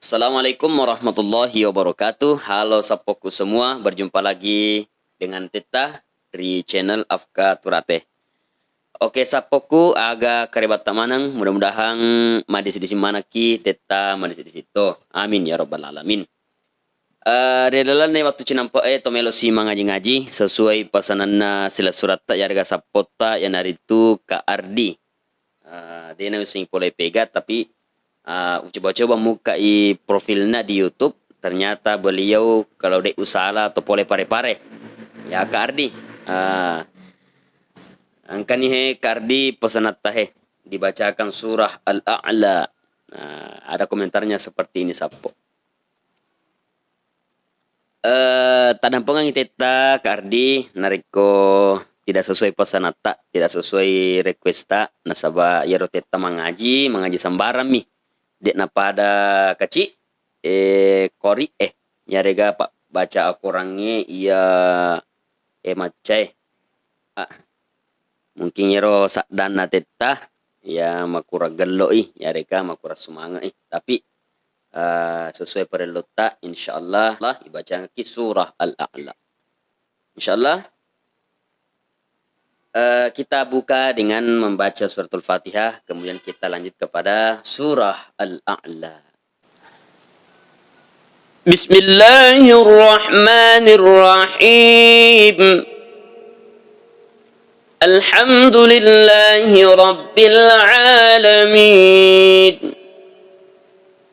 Assalamualaikum warahmatullahi wabarakatuh. Halo sapoku semua, berjumpa lagi dengan Teta dari channel Afka Turate. Oke sapoku aga karebat tamanang, mudah-mudahan madis di manaki Teta madis di situ. Amin ya rabbal alamin. Redalan nih waktu cinampo tomelo si ngaji-ngaji sesuai pesanan na sila surat tak yarga sapota yang hari itu Kak Ardi. Dia nih sing boleh pegat tapi coba-coba muka i profilnya di YouTube, ternyata beliau kalau dek usaha atau boleh pare-pare ya Kak Ardi. Angka nih Kak Ardi pesanat tahe dibacakan surah Al-A'la. Ada komentarnya seperti ini sapo. Tadampungan iteta Kak Ardi nariko tidak sesuai pesan tak, tidak sesuai request tak, nasaba yaro teta mengaji sambaram mi. Dek na pada kecil kori nyarega pak baca akurangnya iya macai mungkin yaro sak dana teta ya makura geloi nyarega makura sumanga tapi sesuai perlu tak insyaallah lah dibaca ki surah Al-A'la insyaallah. Kita buka dengan membaca suratul Fatihah, kemudian kita lanjut kepada surah Al-A'la. Bismillahirrahmanirrahim. Alhamdulillahi rabbil alamin.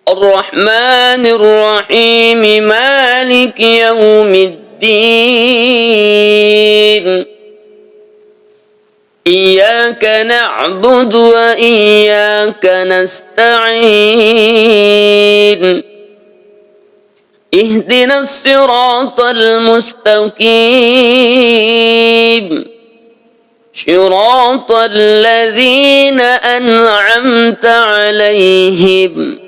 Ar-Rahmanir-Rahim, Maliki yaumiddin. إياك نعبد وإياك نستعين اهدنا الصراط المستقيم صراط الذين أنعمت عليهم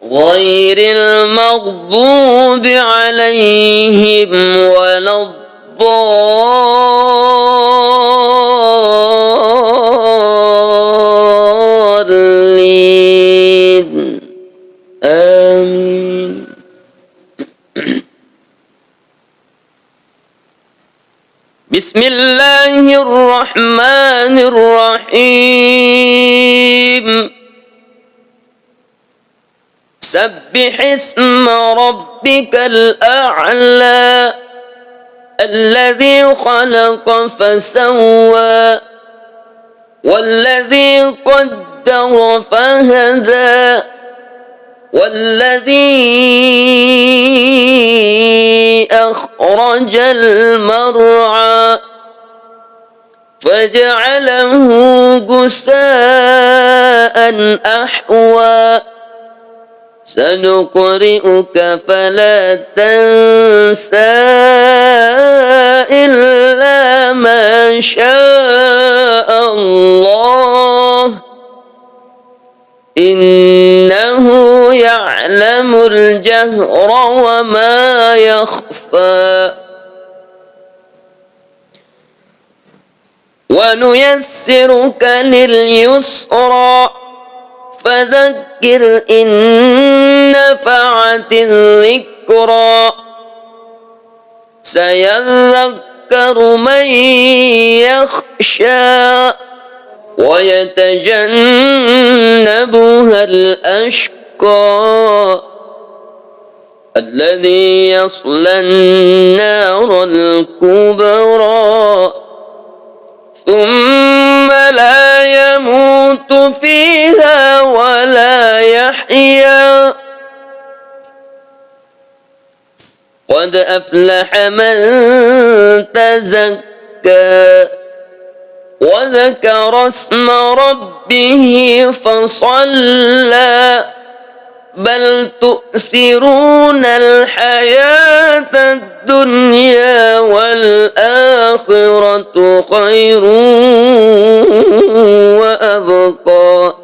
غير المغضوب عليهم ولا الضالين آمين. بسم الله الرحمن الرحيم. سبح اسم ربك الأعلى الذي خلق فسوى والذي قدر فهدى والذي أخرج المرعى فجعله غثاء أحوى سنقرئك فلا تنسى إلا ما شاء الله إنه يعلم الجهر وما يخفى ونيسرك لليسرى فذكر إن نفعت الذكرى سيذكر من يخشى ويتجنبها الأشقى الذي يصلى النار الكبرى ثم لا يموت فيها ولا يحيا قد أفلح من تزكى وذكر اسم ربه فصلى بل تؤثرون الحياة الدنيا والآخرة خير وأبقى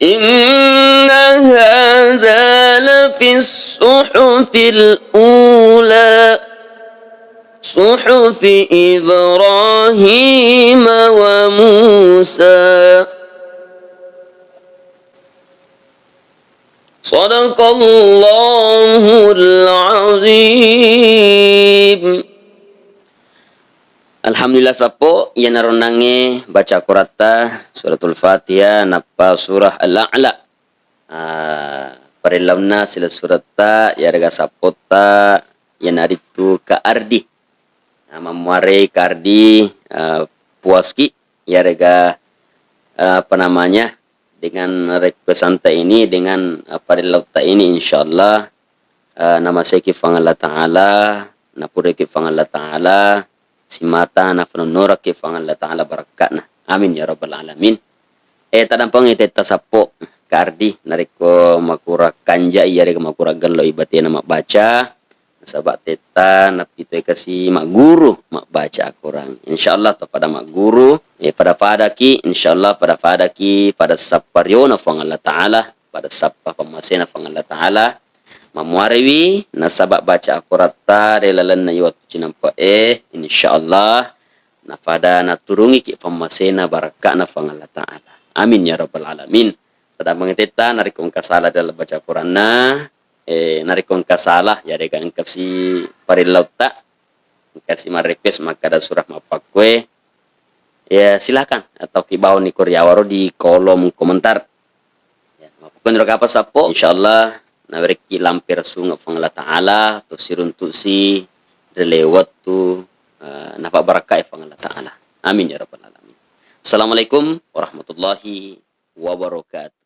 إن هذا لفي الصحف الأولى صحف إبراهيم وموسى Sadaqallahul azim. Alhamdulillah sapo ia naronange baca Qur'ata suratul Fatihah napa surah Al-A'la. Parilauna sila surata ya rega sapota ya naritu ka ardi. Mamuare ka ardi puaski ya rega apa namanya dengan requesanta ini dengan parilauta ini insyaallah nama seki Allah Ta'ala napure ki Allah Ta'ala simata na fanonora ki Allah Ta'ala barakatna amin ya rabbal alamin. Tadampang ite tasapo kardi nariko makura kanja iya rega makura gallo ibate na baca sabak teta napito kasi mak guru mak baca kurang insyaallah to pada mak guru pada fadaki insyaallah pada fadaki pada sapariona fang Allah Ta'ala pada sappa pamasena fang Allah Ta'ala mamuarewi na sabak baca akurata relalan na yuat cinampa insyaallah na pada na turungi ki pamasena baraka na fang Allah Ta'ala amin ya rabbal alamin. Tada mengitita narikong kasala dalam baca Quran na narikong kasalah ya rega si parilauta kasih ma-request maka ada surah mapakwe ya silakan atau kibau ni Koryawaro di kolom komentar ya mapakwe nero apa sapo insyaallah na berki lampir sunga fang Allah Ta'ala to siruntu si relewat tu nafa barakah fang Allah Ta'ala amin ya rabbal alamin. Assalamualaikum warahmatullahi wabarakatuh.